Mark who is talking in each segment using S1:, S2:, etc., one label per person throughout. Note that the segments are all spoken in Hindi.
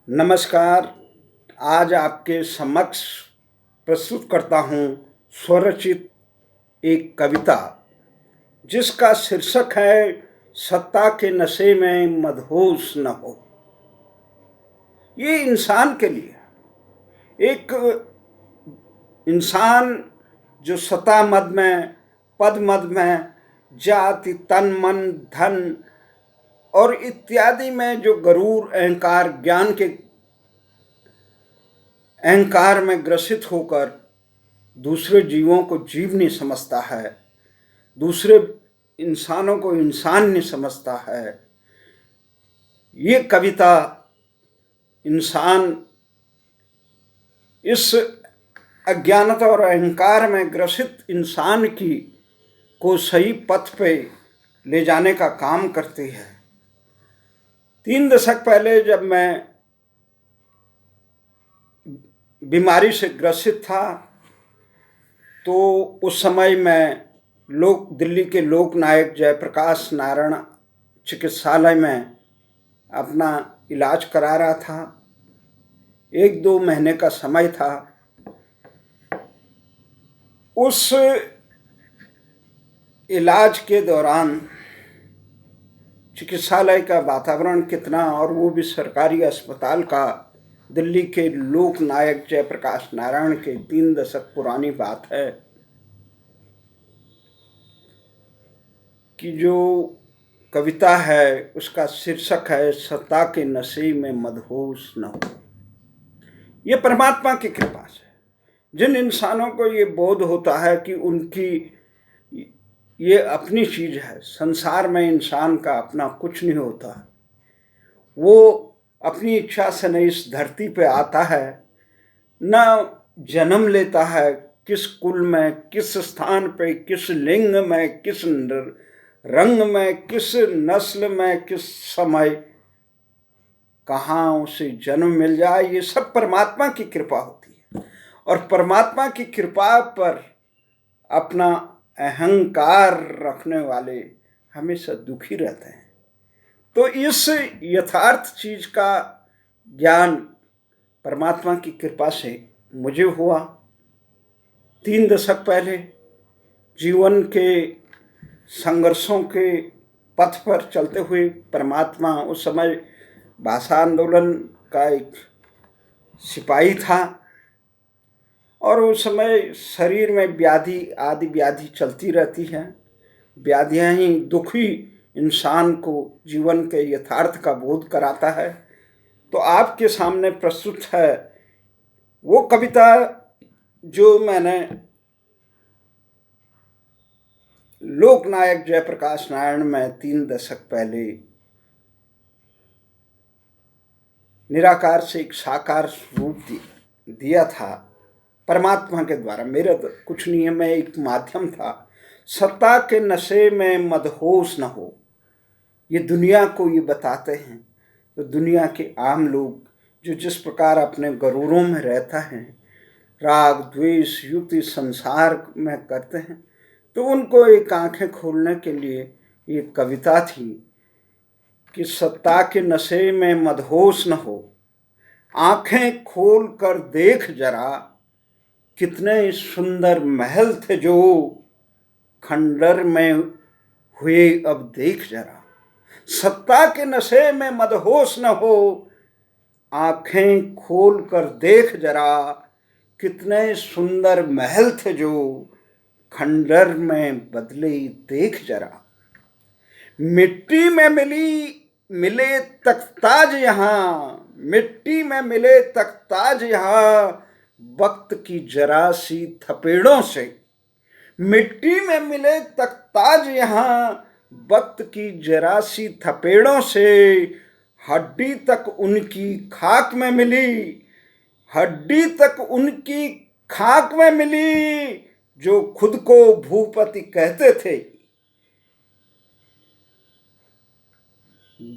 S1: नमस्कार। आज आपके समक्ष प्रस्तुत करता हूँ स्वरचित एक कविता जिसका शीर्षक है सत्ता के नशे में मदहोश न हो। ये इंसान के लिए एक इंसान जो सत्ता मद में, पद मद में, जाति, तन मन धन और इत्यादि में जो गरूर अहंकार, ज्ञान के अहंकार में ग्रसित होकर दूसरे जीवों को जीव नहीं समझता है, दूसरे इंसानों को इंसान नहीं समझता है। ये कविता इंसान इस अज्ञानता और अहंकार में ग्रसित इंसान की को सही पथ पे ले जाने का काम करती है। 3 दशक पहले जब मैं बीमारी से ग्रसित था तो उस समय मैं दिल्ली के लोकनायक जयप्रकाश नारायण चिकित्सालय में अपना इलाज करा रहा था। 1-2 महीने का समय था। उस इलाज के दौरान चिकित्सालय का वातावरण कितना, और वो भी सरकारी अस्पताल का, दिल्ली के लोकनायक जयप्रकाश नारायण के 3 दशक पुरानी बात है कि जो कविता है उसका शीर्षक है सत्ता के नशे में मदहोश न हो। ये परमात्मा की कृपा से जिन इंसानों को ये बोध होता है कि उनकी ये अपनी चीज है, संसार में इंसान का अपना कुछ नहीं होता, वो अपनी इच्छा से न इस धरती पे आता है, न जन्म लेता है, किस कुल में, किस स्थान पे, किस लिंग में, किस रंग में, किस नस्ल में, किस समय कहाँ उसे जन्म मिल जाए, ये सब परमात्मा की कृपा होती है। और परमात्मा की कृपा पर अपना अहंकार रखने वाले हमेशा दुखी रहते हैं। तो इस यथार्थ चीज का ज्ञान परमात्मा की कृपा से मुझे हुआ। 3 दशक पहले जीवन के संघर्षों के पथ पर चलते हुए परमात्मा, उस समय भाषा आंदोलन का एक सिपाही था और उस समय शरीर में आदि व्याधि चलती रहती है। व्याधियां ही दुखी इंसान को जीवन के यथार्थ का बोध कराता है। तो आपके सामने प्रस्तुत है वो कविता जो मैंने लोकनायक जयप्रकाश नारायण में 3 दशक पहले निराकार से एक साकार रूप दिया था परमात्मा के द्वारा। मेरा तो कुछ नहीं है, मैं एक माध्यम था। सत्ता के नशे में मदहोश न हो, ये दुनिया को ये बताते हैं। तो दुनिया के आम लोग जो जिस प्रकार अपने गरूरों में रहता है, राग द्वेष युक्ति संसार में करते हैं, तो उनको एक आंखें खोलने के लिए ये कविता थी कि सत्ता के नशे में मदहोश न हो, आंखें खोल कर देख जरा, कितने सुंदर महल थे जो खंडर में हुए अब देख जरा। सत्ता के नशे में मदहोश न हो, आंखें खोल कर देख जरा, कितने सुंदर महल थे जो खंडर में बदले देख जरा। मिट्टी में मिले तख्ताज यहाँ, मिट्टी में मिले तख्ताज यहाँ, वक्त की जरा सी थपेड़ों से। मिट्टी में मिले तख्ताज यहाँ, वक्त की जरा सी थपेड़ों से, हड्डी तक उनकी खाक में मिली, हड्डी तक उनकी खाक में मिली, जो खुद को भूपति कहते थे।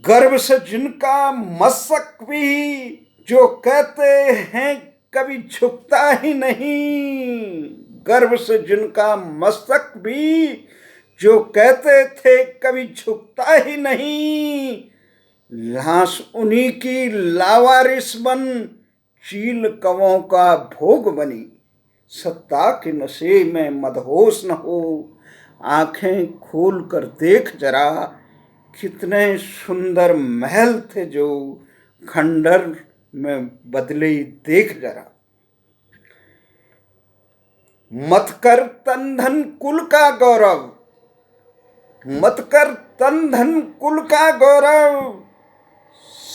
S1: गर्व से जिनका मस्तक भी, जो कहते हैं कभी झुकता ही नहीं। गर्व से जिनका मस्तक भी, जो कहते थे कभी झुकता ही नहीं, लाश उन्हीं की लावारिस बन, चील कवों का भोग बनी। सत्ता के नशे में मदहोश न हो, आंखें खोल कर देख जरा, कितने सुंदर महल थे जो खंडर में बदले देख जरा। मत कर तन धन कुल का गौरव, मत कर तन धन कुल का गौरव,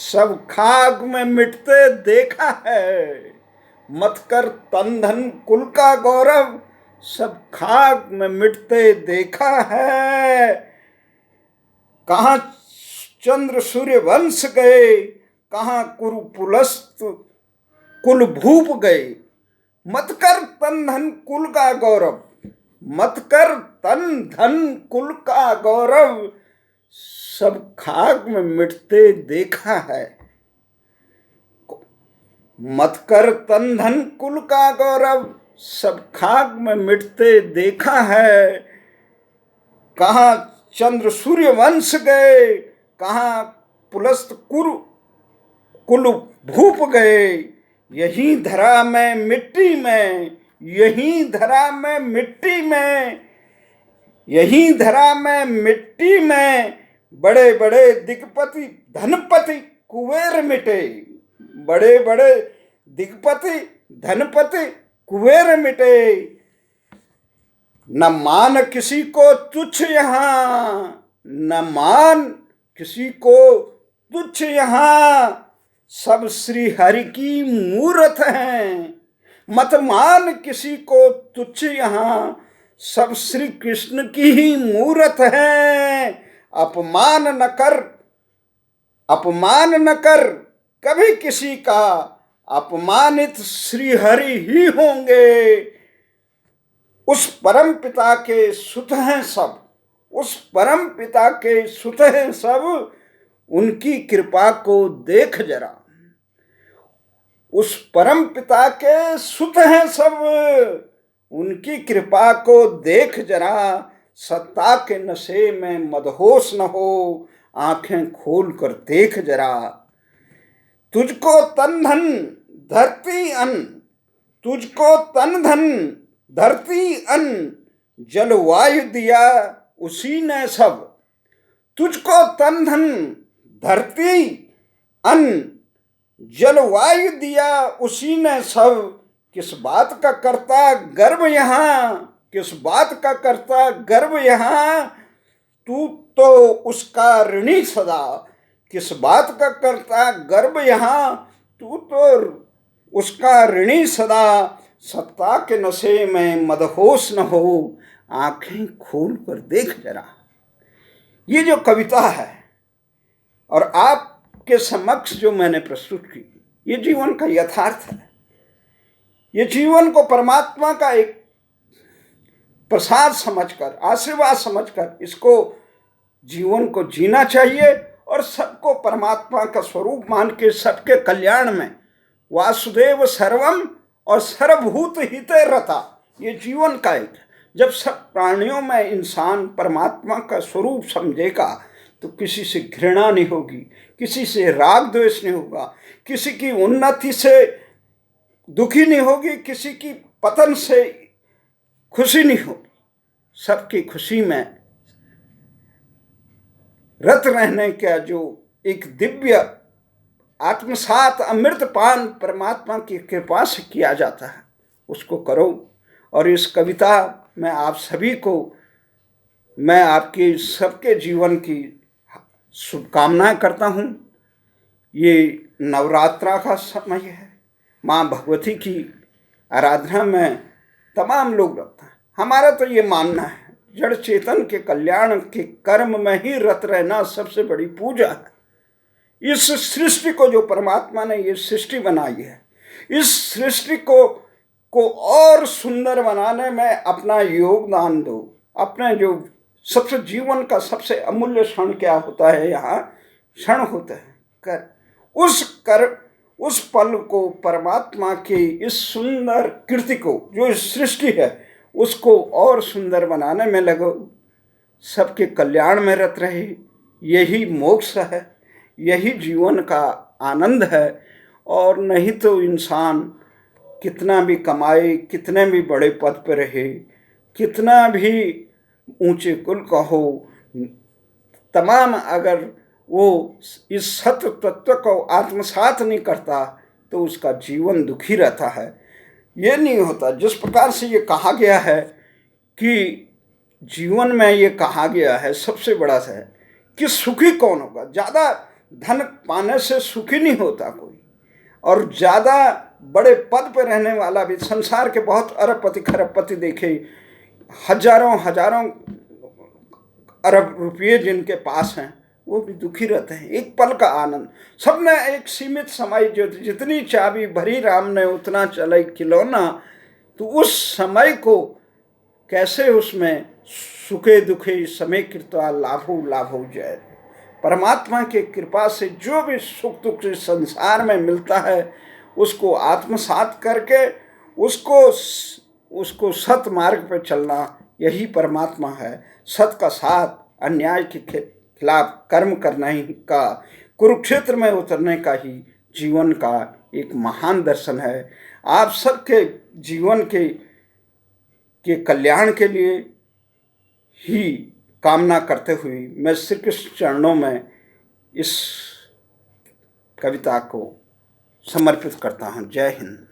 S1: सब खाक में मिटते देखा है। मत कर तन धन कुल का गौरव, सब खाक में मिटते देखा है। कहाँ चंद्र सूर्य वंश गए, कहाँ कुरु पुलस्त कुल भूप गए। मत कर तन धन कुल का गौरव, मत कर तन धन कुल का गौरव, सब खाक में मिटते देखा है। मत कर तन धन कुल का गौरव, सब खाक में मिटते देखा है। कहाँ चंद्र सूर्य वंश गए, कहाँ पुलस्त कुल भूप गए। यही धरा में मिट्टी में, यही धरा में मिट्टी में, यही धरा में मिट्टी में, बड़े बड़े दिग्पति धनपति कुबेर मिटे। बड़े बड़े दिग्पति धनपति कुबेर मिटे। न मान किसी को तुच्छ यहाँ, न मान किसी को तुच्छ यहाँ, सब श्री हरि की मूरत हैं। मत मान किसी को तुच्छ यहाँ, सब श्री कृष्ण की ही मूरत है। अपमान न कर, अपमान न कर कभी किसी का, अपमानित श्री हरि ही होंगे। उस परम पिता के सुत हैं सब, उस परम पिता के सुत हैं सब, उनकी कृपा को देख जरा। उस परम पिता के सुत हैं सब, उनकी कृपा को देख जरा। सत्ता के नशे में मदहोश न हो, आंखें खोल कर देख जरा। तुझको तन धन धरती अन्न, तुझको तन धन धरती अन्न, जलवायु दिया उसी ने सब। तुझको तन धन धरती अन्न, जलवायु दिया उसी ने सब। किस बात का करता गर्व यहाँ, किस बात का करता गर्व यहाँ, तू तो उसका ऋणी सदा। किस बात का करता गर्व यहाँ, तू तो उसका ऋणी सदा। सत्ता के नशे में मदहोश न हो, आंखें खोल कर देख जरा। ये जो कविता है और आपके समक्ष जो मैंने प्रस्तुत की, ये जीवन का यथार्थ है। ये जीवन को परमात्मा का एक प्रसाद समझकर, आशीर्वाद समझकर इसको जीवन को जीना चाहिए और सबको परमात्मा का स्वरूप मान के सबके कल्याण में वासुदेव सर्वम और सर्वभूत हिते रता, ये जीवन का एक। जब सब प्राणियों में इंसान परमात्मा का स्वरूप समझेगा तो किसी से घृणा नहीं होगी, किसी से राग द्वेष नहीं होगा, किसी की उन्नति से दुखी नहीं होगी, किसी की पतन से खुशी नहीं होगी। सबकी खुशी में रत रहने का जो एक दिव्य आत्मसात अमृत पान परमात्मा की कृपा से किया जाता है, उसको करो। और इस कविता में आप सभी को मैं आपके सबके जीवन की शुभकामनाएं करता हूँ। ये नवरात्रा का समय है, माँ भगवती की आराधना में तमाम लोग रखते हैं। हमारा तो ये मानना है, जड़ चेतन के कल्याण के कर्म में ही रत रहना सबसे बड़ी पूजा है। इस सृष्टि को जो परमात्मा ने ये सृष्टि बनाई है, इस सृष्टि को और सुंदर बनाने में अपना योगदान दो। अपने जो सबसे जीवन का सबसे अमूल्य क्षण क्या होता है, यहाँ क्षण होते हैं उस पल को परमात्मा की इस सुंदर कृति को, जो इस सृष्टि है, उसको और सुंदर बनाने में लगो। सबके कल्याण में रत रहे, यही मोक्ष है, यही जीवन का आनंद है। और नहीं तो इंसान कितना भी कमाए, कितने भी बड़े पद पर रहे, कितना भी ऊंचे कुल का हो, तमाम अगर वो इस सत्य तत्व को आत्मसात नहीं करता तो उसका जीवन दुखी रहता है। ये नहीं होता। जिस प्रकार से ये कहा गया है कि जीवन में ये कहा गया है सबसे बड़ा है कि सुखी कौन होगा। ज़्यादा धन पाने से सुखी नहीं होता कोई, और ज़्यादा बड़े पद पर रहने वाला भी, संसार के बहुत अरबपति खरबपति देखे, हजारों हजारों अरब रुपये जिनके पास हैं, वो भी दुखी रहते हैं। एक पल का आनंद, सबने एक सीमित समय, जो जितनी चाबी भरी राम ने उतना चले खिलौना, तो उस समय को कैसे उसमें सुखे दुखे समय कृत्वा लाभो लाभो जय। परमात्मा के कृपा से जो भी सुख दुख संसार में मिलता है उसको आत्मसात करके उसको सत मार्ग पर चलना, यही परमात्मा है। सत का साथ, अन्याय के खिलाफ कर्म करना ही का, कुरुक्षेत्र में उतरने का ही जीवन का एक महान दर्शन है। आप सबके जीवन के कल्याण के लिए ही कामना करते हुए मैं श्री कृष्ण चरणों में इस कविता को समर्पित करता हूँ। जय हिंद।